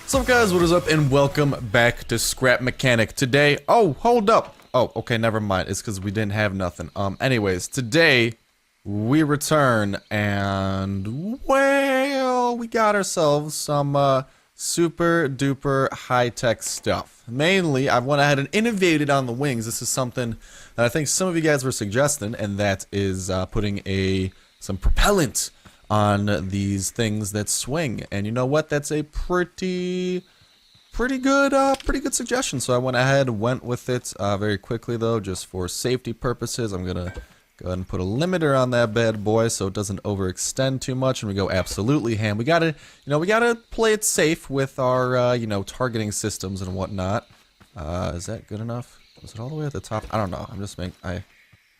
So guys, what is up and welcome back to Scrap Mechanic. Today, oh, hold up. Oh, okay, never mind. It's because we didn't have nothing. Anyways, today we return and, well, we got ourselves some, super duper high-tech stuff. Mainly, I went ahead and innovated on the wings. This is something that I think some of you guys were suggesting, and that is, putting some propellant on these things that swing. And you know what? That's a pretty good suggestion. So I went ahead and went with it very quickly, though, just for safety purposes. I'm gonna go ahead and put a limiter on that bad boy so it doesn't overextend too much, and we go absolutely ham. We gotta, we gotta play it safe with our, targeting systems and whatnot. Is that good enough? Was it all the way at the top? I don't know. I'm just making.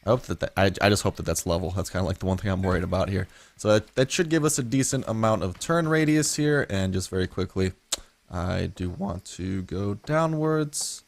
I hope that, I just hope that that's level. That's kind of like the one thing I'm worried about here. So that should give us a decent amount of turn radius here. And just very quickly, I do want to go downwards,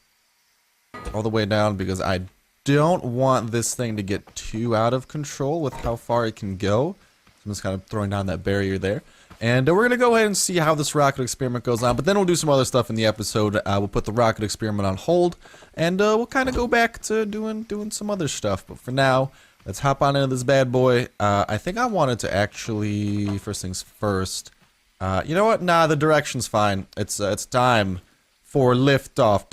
all the way down, because I don't want this thing to get too out of control with how far it can go. So I'm just kind of throwing down that barrier there. And we're going to go ahead and see how this rocket experiment goes on, but then we'll do some other stuff in the episode. We'll put the rocket experiment on hold, and we'll kind of go back to doing some other stuff. But for now, let's hop on into this bad boy. I think I wanted to actually, first things first, you know what? Nah, the direction's fine. It's time for liftoff.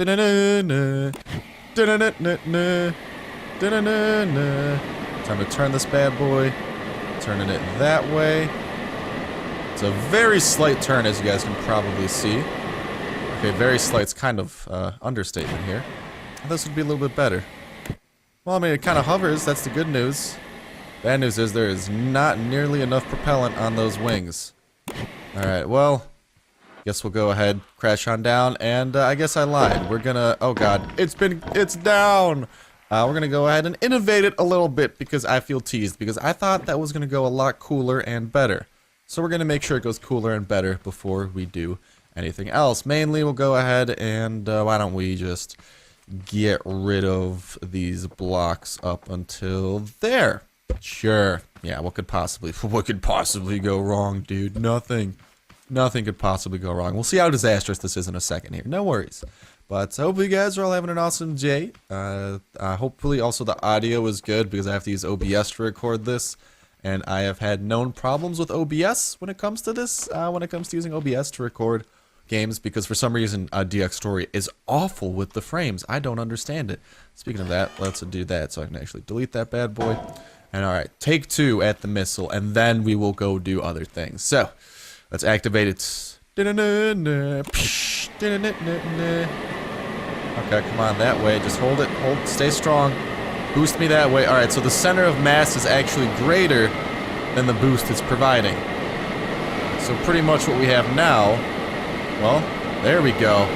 Time to turn this bad boy, turning it that way. It's a very slight turn, as you guys can probably see. Okay, very slight. It's kind of understatement here. This would be a little bit better. Well, I mean, it kind of hovers. That's the good news. Bad news is there is not nearly enough propellant on those wings. Alright, well, guess we'll go ahead, crash on down, and I guess I lied. We're gonna, oh god, it's down! We're gonna go ahead and innovate it a little bit because I feel teased, because I thought that was gonna go a lot cooler and better. So we're going to make sure it goes cooler and better before we do anything else. Mainly, we'll go ahead and why don't we just get rid of these blocks up until there. Sure. Yeah, what could possibly go wrong, dude? Nothing could possibly go wrong. We'll see how disastrous this is in a second here. No worries. But hopefully you guys are all having an awesome day. Hopefully also the audio is good, because I have to use OBS to record this. And I have had known problems with OBS when it comes to this, when it comes to using OBS to record games, because for some reason DX Story is awful with the frames. I don't understand it. Speaking of that, let's do that so I can actually delete that bad boy. And alright, take 2 at the missile, and then we will go do other things. So, let's activate it. Okay, come on, that way. Just hold it. Stay strong. Boost me that way. Alright, so the center of mass is actually greater than the boost it's providing. So pretty much what we have now, well, there we go.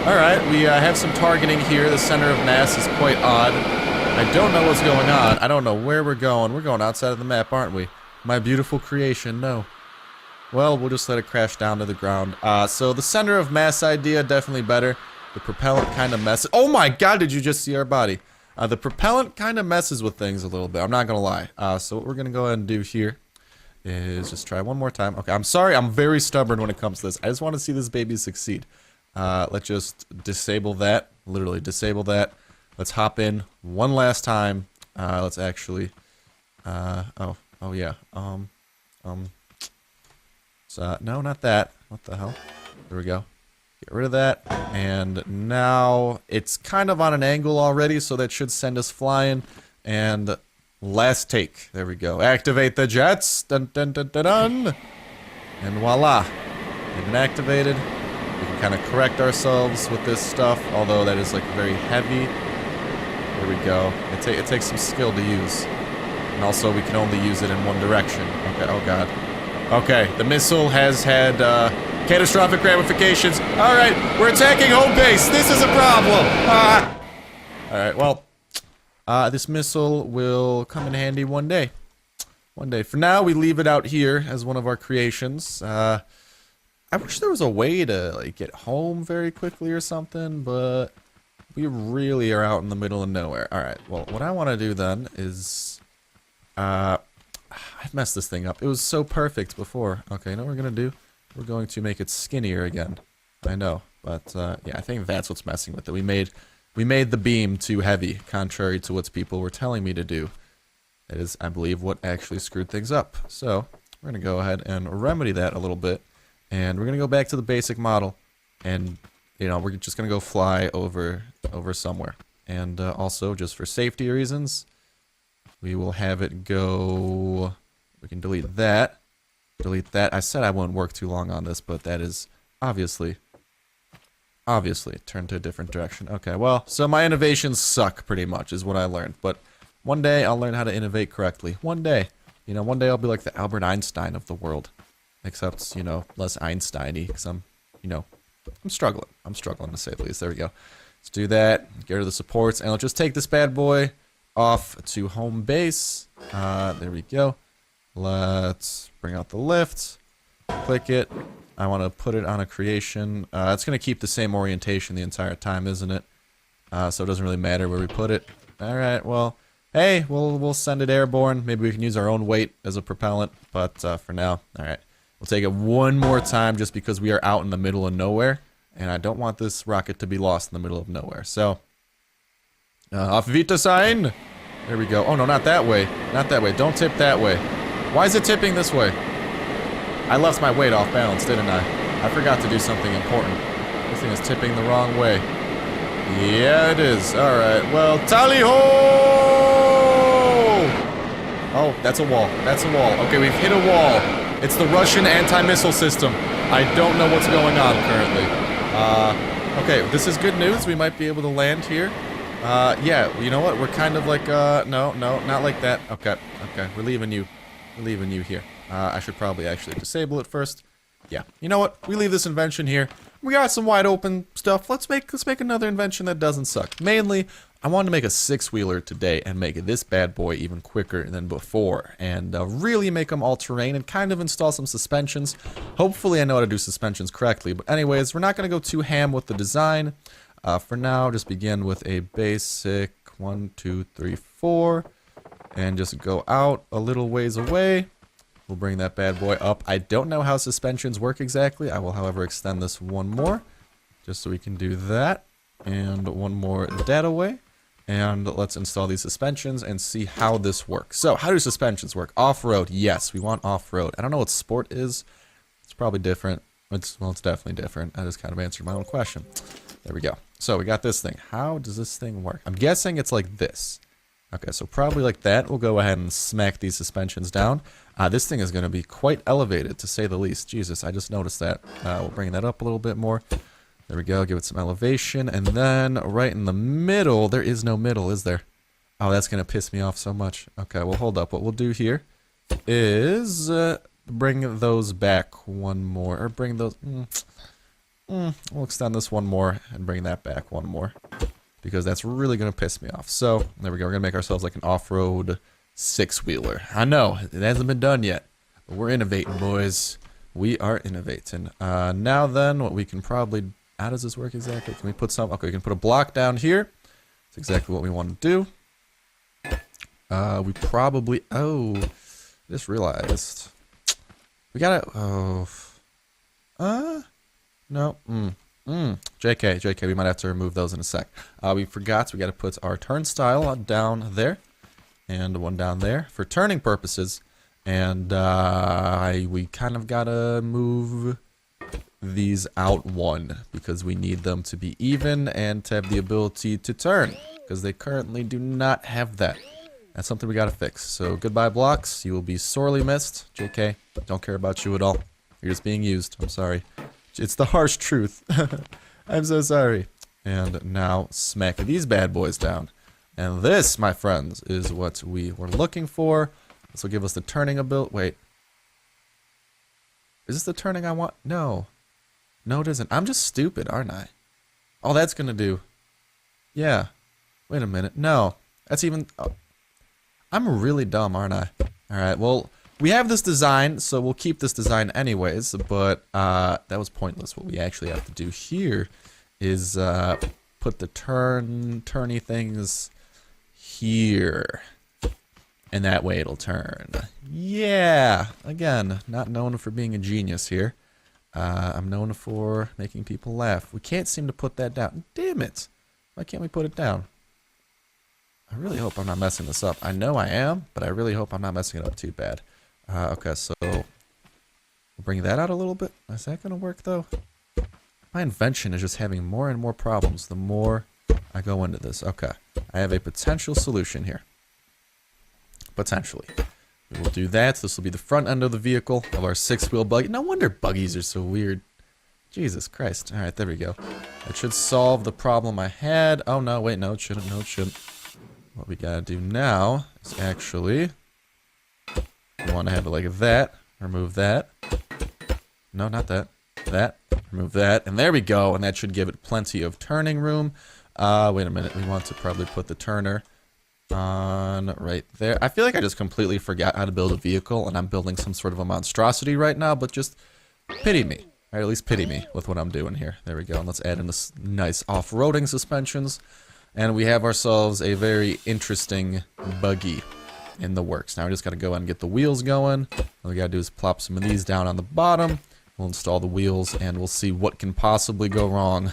Alright, we have some targeting here. The center of mass is quite odd. I don't know what's going on. I don't know where we're going. We're going outside of the map, aren't we? My beautiful creation, no. Well, we'll just let it crash down to the ground. So the center of mass idea, definitely better. The propellant kind of messes. Oh my god, did you just see our body? The propellant kind of messes with things a little bit, I'm not going to lie. So what we're going to go ahead and do here is just try one more time. Okay, I'm sorry, I'm very stubborn when it comes to this. I just want to see this baby succeed. Let's just disable that, literally disable that. Let's hop in one last time. Let's actually, oh yeah, so, no, not that. What the hell? There we go. Get rid of that, and now it's kind of on an angle already, so that should send us flying. And last take, there we go. Activate the jets, dun dun dun dun dun, and voila, they've been activated. We can kind of correct ourselves with this stuff, although that is like very heavy. There we go. It takes some skill to use, and also we can only use it in one direction. Okay, oh god. Okay, the missile has had catastrophic ramifications. Alright, we're attacking home base. This is a problem. Alright, well, this missile will come in handy one day. One day. For now, we leave it out here as one of our creations. I wish there was a way to like get home very quickly or something, but we really are out in the middle of nowhere. Alright, well, what I want to do then is... I've messed this thing up. It was so perfect before. Okay, you know what we're going to do? We're going to make it skinnier again. I know. But, yeah, I think that's what's messing with it. We made the beam too heavy, contrary to what people were telling me to do. That is, I believe, what actually screwed things up. So, we're going to go ahead and remedy that a little bit. And we're going to go back to the basic model. And, you know, we're just going to go fly over somewhere. And also, just for safety reasons, we will have it go... We can delete that. Delete that. I said I wouldn't work too long on this, but that is obviously turned to a different direction. Okay, well, so my innovations suck pretty much is what I learned. But one day I'll learn how to innovate correctly. One day. You know, one day I'll be like the Albert Einstein of the world. Except, you know, less Einstein-y, because I'm struggling. I'm struggling, to say the least. There we go. Let's do that. Get rid of the supports, and I'll just take this bad boy off to home base. There we go. Let's bring out the lift. Click it. I want to put it on a creation. It's going to keep the same orientation the entire time, isn't it? So it doesn't really matter where we put it. Alright, well, hey, we'll send it airborne. Maybe we can use our own weight as a propellant. But for now, alright. We'll take it one more time just because we are out in the middle of nowhere. And I don't want this rocket to be lost in the middle of nowhere. So, auf Wiedersehen! There we go. Oh, no, not that way. Not that way. Don't tip that way. Why is it tipping this way? I left my weight off balance, didn't I? I forgot to do something important. This thing is tipping the wrong way. Yeah, it is. Alright, well, tally-ho! Oh, that's a wall. That's a wall. Okay, we've hit a wall. It's the Russian anti-missile system. I don't know what's going on currently. Okay, this is good news. We might be able to land here. Yeah, you know what? We're kind of like, no, not like that. Okay, we're leaving you. We're leaving you here. I should probably actually disable it first. Yeah, you know what? We leave this invention here. We got some wide open stuff. Let's make another invention that doesn't suck. Mainly, I wanted to make a 6-wheeler today and make this bad boy even quicker than before. And really make them all-terrain and kind of install some suspensions. Hopefully I know how to do suspensions correctly. But anyways, we're not going to go too ham with the design. For now, just begin with a basic 1, 2, 3, 4. And just go out a little ways away. We'll bring that bad boy up. I don't know how suspensions work exactly. I will, however, extend this one more. Just so we can do that. And one more that away. And let's install these suspensions and see how this works. So, how do suspensions work? Off-road. Yes, we want off-road. I don't know what sport is. It's probably different. Well, it's definitely different. I just kind of answered my own question. There we go. So, we got this thing. How does this thing work? I'm guessing it's like this. Okay, so probably like that. We'll go ahead and smack these suspensions down. This thing is going to be quite elevated, to say the least. Jesus, I just noticed that. We'll bring that up a little bit more. There we go. Give it some elevation. And then right in the middle, there is no middle, is there? Oh, that's going to piss me off so much. Okay, well, hold up. What we'll do here is bring those back one more. Or bring those... we'll extend this one more and bring that back one more. Because that's really going to piss me off. So, there we go. We're going to make ourselves like an off-road 6-wheeler. I know, it hasn't been done yet. But we're innovating, boys. We are innovating. Now then, what we can probably... How does this work exactly? Can we put some... Okay, we can put a block down here. That's exactly what we want to do. We probably... Oh, I just realized. We gotta... Oh... No. JK, we might have to remove those in a sec. We forgot, so we gotta put our turnstile down there. And one down there for turning purposes. And we kind of gotta move these out one. Because we need them to be even and to have the ability to turn. Because they currently do not have that. That's something we gotta fix. So goodbye blocks, you will be sorely missed. JK, don't care about you at all. You're just being used, I'm sorry. It's the harsh truth. I'm so sorry. And now smack these bad boys down. And this, my friends, is what we were looking for. This will give us the turning ability. Wait. Is this the turning I want? No. No, it isn't. I'm just stupid, aren't I? All that's going to do. Yeah. Wait a minute. No. That's even... Oh. I'm really dumb, aren't I? Alright, well... We have this design, so we'll keep this design anyways, but that was pointless. What we actually have to do here is put the turny things here. And that way it'll turn. Yeah! Again, not known for being a genius here. I'm known for making people laugh. We can't seem to put that down. Damn it. Why can't we put it down? I really hope I'm not messing this up. I know I am, but I really hope I'm not messing it up too bad. Okay, so we'll bring that out a little bit. Is that going to work, though? My invention is just having more and more problems the more I go into this. Okay, I have a potential solution here. Potentially. We will do that. This will be the front end of the vehicle of our 6-wheel buggy. No wonder buggies are so weird. Jesus Christ. Alright, there we go. That should solve the problem I had. Oh, no, wait, no, it shouldn't. No, it shouldn't. What we gotta do now is actually... We want to have it like that. Remove that. No, not that. That. Remove that. And there we go. And that should give it plenty of turning room. Wait a minute. We want to probably put the turner on right there. I feel like I just completely forgot how to build a vehicle, and I'm building some sort of a monstrosity right now, but just pity me. Or at least pity me with what I'm doing here. There we go. And let's add in this nice off-roading suspensions. And we have ourselves a very interesting buggy in the works. Now we just got to go ahead and get the wheels going. All we got to do is plop some of these down on the bottom. We'll install the wheels, and we'll see what can possibly go wrong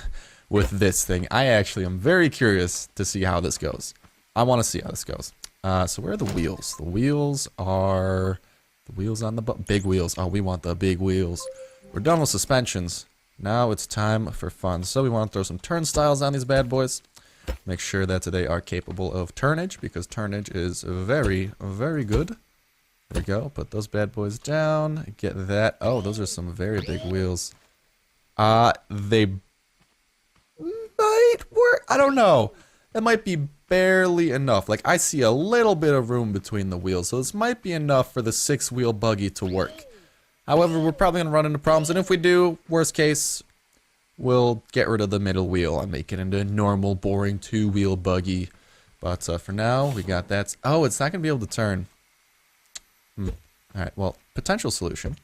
with this thing. I actually am very curious to see how this goes. I want to see how this goes. So where are the wheels? The wheels are... The wheels on the... Big wheels. Oh, we want the big wheels. We're done with suspensions. Now it's time for fun. So we want to throw some turnstiles on these bad boys. Make sure that they are capable of turnage, because turnage is very, very good. There we go. Put those bad boys down. Get that. Oh, those are some very big wheels. They might work. I don't know. That might be barely enough. Like, I see a little bit of room between the wheels, so this might be enough for the 6-wheel buggy to work. However, we're probably going to run into problems, and if we do, worst case, we'll get rid of the middle wheel and make it into a normal, boring 2-wheel buggy. But for now, we got that. Oh, it's not going to be able to turn. Alright, well, potential solution.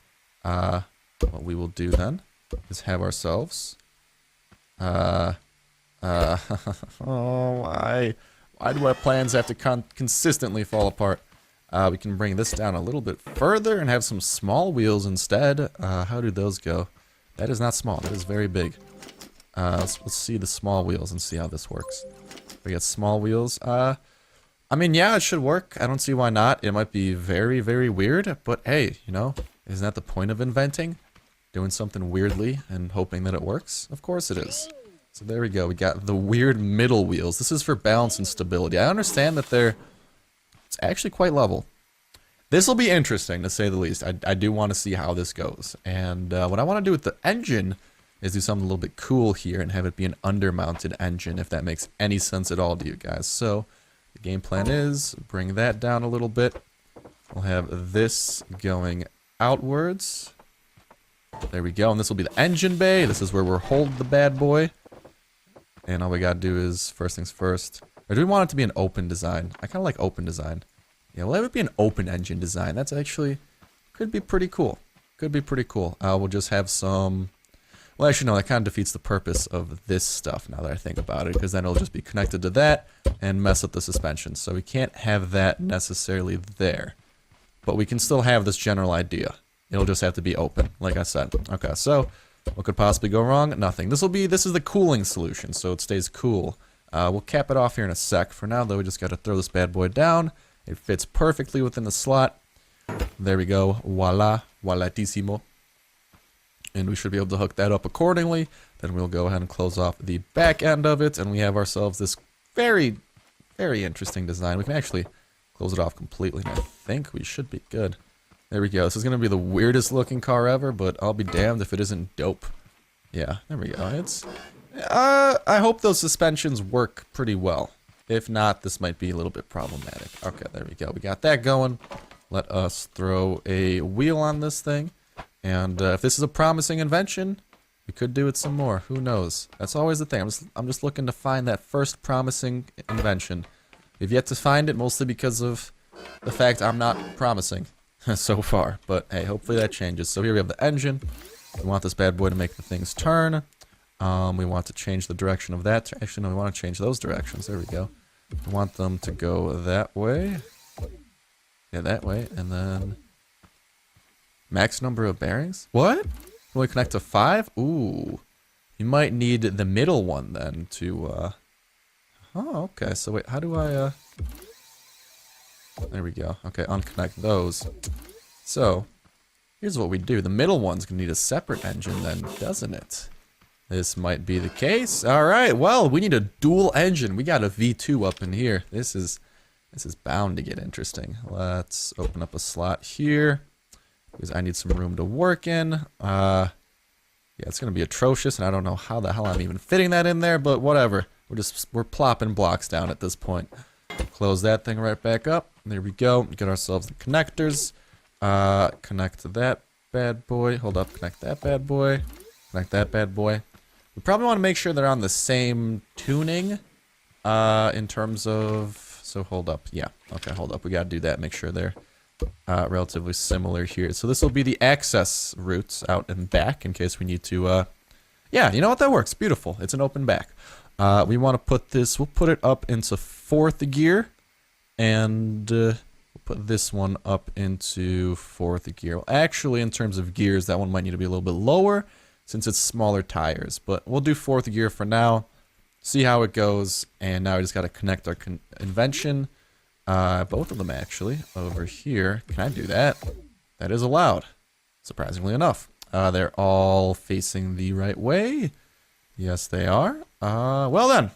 What we will do then is have ourselves... oh, why do our plans have to consistently fall apart? We can bring this down a little bit further and have some small wheels instead. How do those go? That is not small. That is very big. Let's see the small wheels and see how this works. We got small wheels. I mean, yeah, it should work. I don't see why not. It might be very, very weird, but hey, you know, isn't that the point of inventing? Doing something weirdly and hoping that it works? Of course it is. So there we go. We got the weird middle wheels. This is for balance and stability. I understand that it's actually quite level. This will be interesting, to say the least. I do want to see how this goes. And what I want to do with the engine is do something a little bit cool here and have it be an undermounted engine, if that makes any sense at all to you guys. So the game plan is bring that down a little bit. We'll have this going outwards. There we go. And this will be the engine bay. This is where we'll hold the bad boy. And all we gotta do is, first things first. Or do we want it to be an open design? I kind of like open design. Yeah, well, it would be an open engine design. That's actually, could be pretty cool. Could be pretty cool. We'll just have some... Well, actually, no, that kind of defeats the purpose of this stuff, now that I think about it, because then it'll just be connected to that and mess up the suspension. So we can't have that necessarily there. But we can still have this general idea. It'll just have to be open, like I said. Okay, so what could possibly go wrong? Nothing. This is the cooling solution, so it stays cool. We'll cap it off here in a sec. For now, though, we just got to throw this bad boy down. It fits perfectly within the slot. There we go. Voila. Volatissimo. And we should be able to hook that up accordingly. Then we'll go ahead and close off the back end of it. And we have ourselves this very, very interesting design. We can actually close it off completely. And I think we should be good. There we go. This is going to be the weirdest looking car ever, but I'll be damned if it isn't dope. Yeah, there we go. It's... I hope those suspensions work pretty well. If not, this might be a little bit problematic. Okay, there we go. We got that going. Let us throw a wheel on this thing. And if this is a promising invention, we could do it some more. Who knows? That's always the thing. I'm just looking to find that first promising invention. We've yet to find it, mostly because of the fact I'm not promising so far. But hey, hopefully that changes. So here we have the engine. We want this bad boy to make the things turn. We want to change the direction of that. Actually, no, we want to change those directions. There we go. We want them to go that way. Yeah, that way. And then... max number of bearings? What? Can we connect to 5? Ooh. You might need the middle one then to, Oh, okay. So wait, how do I, There we go. Okay, unconnect those. So, here's what we do. The middle one's gonna need a separate engine then, doesn't it? This might be the case. Alright, well, we need a dual engine. We got a V2 up in here. This is bound to get interesting. Let's open up a slot here. Because I need some room to work in. Yeah, it's gonna be atrocious, and I don't know how the hell I'm even fitting that in there, but whatever. We're plopping blocks down at this point. Close that thing right back up. There we go. Get ourselves the connectors. Connect to that bad boy. Hold up, connect that bad boy. Connect that bad boy. We probably want to make sure they're on the same tuning. In terms of... So hold up. Yeah. Okay, hold up. We gotta do that. Make sure they're relatively similar here. So this will be the access routes out and back in case we need to... Yeah, you know what? That works. Beautiful. It's an open back. We want to put this... We'll put it up into 4th gear. And we'll put this one up into 4th gear. Well, actually, in terms of gears, that one might need to be a little bit lower since it's smaller tires. But we'll do 4th gear for now. See how it goes. And now we just got to connect our invention. Both of them, actually, over here. Can I do that? That is allowed, surprisingly enough. They're all facing the right way. Yes, they are. Well then,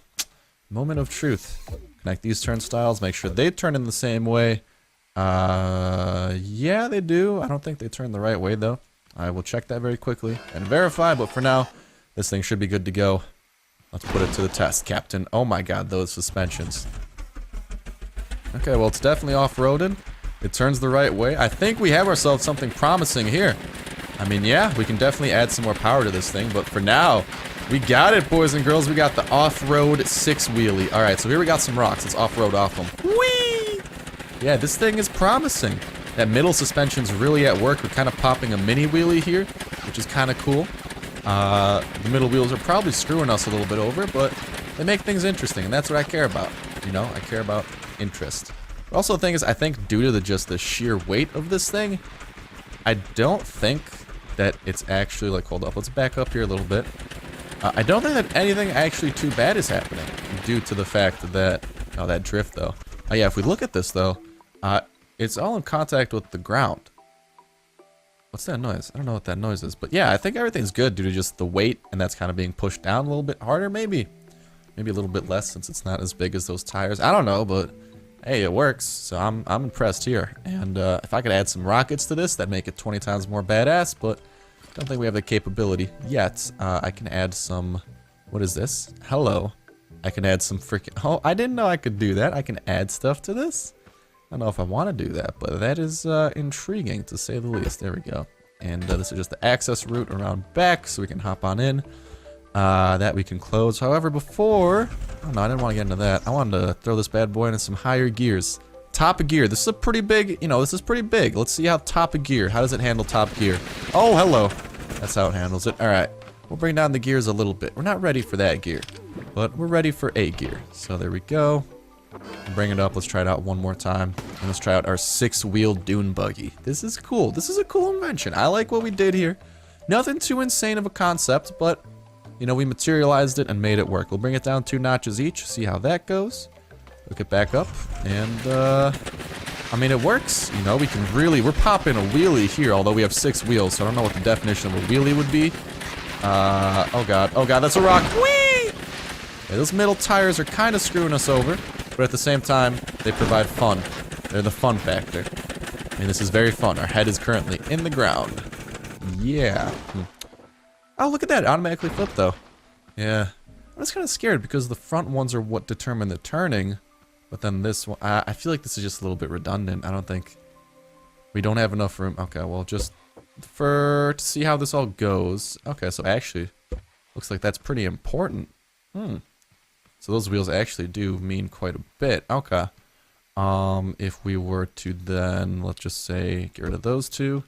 moment of truth. Connect these turnstiles, make sure they turn in the same way. Yeah, they do. I don't think they turn the right way, though. I will check that very quickly and verify, but for now, this thing should be good to go. Let's put it to the test, Captain. Oh my god, those suspensions. Okay, well, it's definitely off-roaded. It turns the right way. I think we have ourselves something promising here. I mean, yeah, we can definitely add some more power to this thing, but for now, we got it, boys and girls. We got the off-road 6-wheelie. All right, so here we got some rocks. Let's off-road off them. Whee! Yeah, this thing is promising. That middle suspension's really at work. We're kind of popping a mini wheelie here, which is kind of cool. The middle wheels are probably screwing us a little bit over, but they make things interesting, and that's what I care about. You know, I care about interest. But also, the thing is, I think due to just the sheer weight of this thing, I don't think that it's actually, like, hold up, let's back up here a little bit. I don't think that anything actually too bad is happening due to the fact that, oh, that drift though. Oh yeah, if we look at this though, it's all in contact with the ground. What's that noise? I don't know what that noise is, but yeah, I think everything's good due to just the weight, and that's kind of being pushed down a little bit harder, maybe a little bit less since it's not as big as those tires. I don't know, but hey, it works, so I'm impressed here. And if I could add some rockets to this, that'd make it 20 times more badass, but don't think we have the capability yet. I can add some... What is this? Hello. I can add some freaking... Oh, I didn't know I could do that. I can add stuff to this. I don't know if I want to do that, but that is intriguing to say the least. There we go. And this is just the access route around back, so we can hop on in. That we can close. However, before... Oh, no, I didn't want to get into that. I wanted to throw this bad boy into some higher gears. Top of gear. This is a pretty big, you know, this is pretty big. Let's see how top of gear, how does it handle top gear? Oh, hello. That's how it handles it. All right. We'll bring down the gears a little bit. We're not ready for that gear, but we're ready for A gear. So there we go. Bring it up. Let's try it out one more time. And let's try out our 6-wheel dune buggy. This is cool. This is a cool invention. I like what we did here. Nothing too insane of a concept, but, you know, we materialized it and made it work. We'll bring it down 2 notches each, see how that goes. Hook it back up, and, I mean, it works. You know, we can really... We're popping a wheelie here, although we have 6 wheels, so I don't know what the definition of a wheelie would be. Oh god. Oh god, that's a rock. Whee! Yeah, those middle tires are kind of screwing us over, but at the same time, they provide fun. They're the fun factor. I mean, this is very fun. Our head is currently in the ground. Yeah. Oh, look at that. It automatically flipped, though. Yeah. I was kind of scared because the front ones are what determine the turning. But then this one, I feel like this is just a little bit redundant. I don't think we don't have enough room. Okay, well, just to see how this all goes. Okay, so actually, looks like that's pretty important. So those wheels actually do mean quite a bit. Okay. If we were to then, let's just say, get rid of those 2.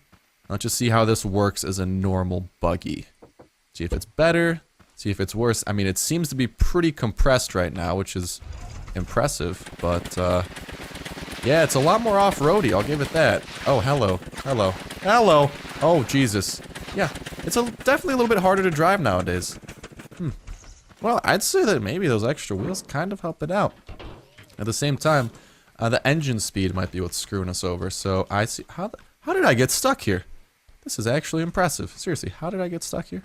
Let's just see how this works as a normal buggy. See if it's better. See if it's worse. I mean, it seems to be pretty compressed right now, which is impressive, but yeah, it's a lot more off-roady, I'll give it that. Oh, hello. Hello. Hello! Oh, Jesus. Yeah, It's definitely a little bit harder to drive nowadays. Well, I'd say that maybe those extra wheels kind of help it out. At the same time, the engine speed might be what's screwing us over. So I see. How did I get stuck here? This is actually impressive. Seriously, how did I get stuck here?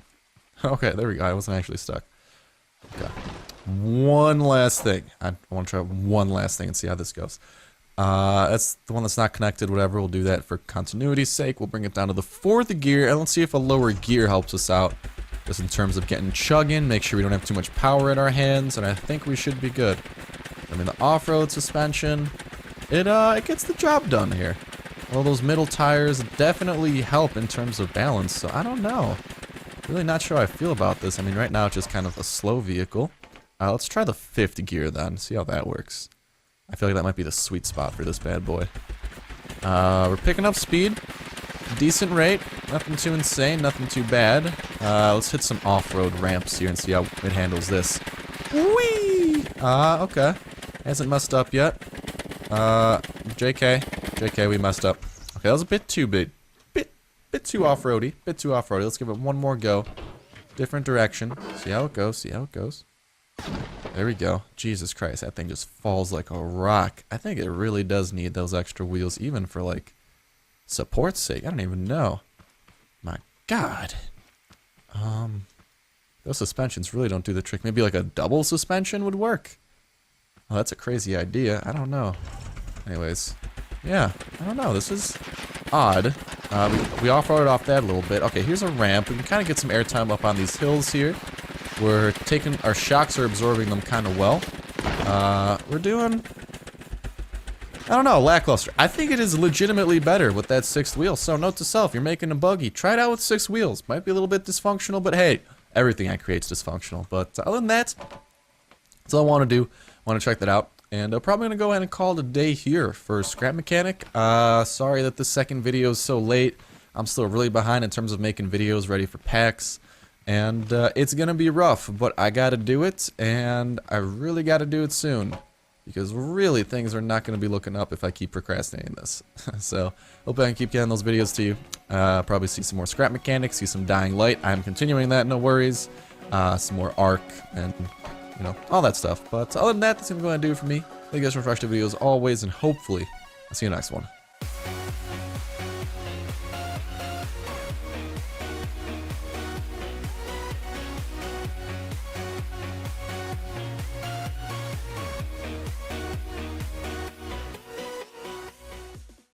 Okay, there we go. I wasn't actually stuck. Okay. One last thing. I want to try one last thing and see how this goes. That's the one that's not connected, whatever. We'll do that for continuity's sake. We'll bring it down to the 4th gear, and let's see if a lower gear helps us out. Just in terms of getting chugging, make sure we don't have too much power in our hands, and I think we should be good. I mean, the off-road suspension, it gets the job done here. Well, those middle tires definitely help in terms of balance, so I don't know. Really not sure how I feel about this. I mean, right now it's just kind of a slow vehicle. Let's try the 5th gear then, see how that works. I feel like that might be the sweet spot for this bad boy. We're picking up speed. Decent rate. Nothing too insane, nothing too bad. Let's hit some off-road ramps here and see how it handles this. Whee! Okay. Hasn't messed up yet. JK, we messed up. Okay, that was a bit too big. Bit too off-roady. Let's give it one more go. Different direction. See how it goes, There we go. Jesus Christ, that thing just falls like a rock. I think it really does need those extra wheels, even for, like, support's sake. I don't even know. My God. Those suspensions really don't do the trick. Maybe, like, a double suspension would work. Oh, that's a crazy idea. I don't know. Anyways. Yeah, I don't know. This is odd. We off-roaded off that a little bit. Okay, here's a ramp. We can kind of get some airtime up on these hills here. We're taking, our shocks are absorbing them kind of well. We're doing, I don't know, lackluster. I think it is legitimately better with that 6th wheel. So note to self, you're making a buggy. Try it out with 6 wheels. Might be a little bit dysfunctional, but hey, everything I create is dysfunctional. But other than that, that's all I want to do. I want to check that out. And I'm probably going to go ahead and call it a day here for Scrap Mechanic. Sorry that the second video is so late. I'm still really behind in terms of making videos ready for packs. And it's going to be rough, but I got to do it. And I really got to do it soon. Because really, things are not going to be looking up if I keep procrastinating this. So, hope I can keep getting those videos to you. Probably see some more Scrap Mechanic, see some Dying Light. I'm continuing that, no worries. Some more Arc, and you know, all that stuff. But other than that, that's going to go ahead and do it for me. Thank you guys for watching the video as always, and hopefully, I'll see you in the next one.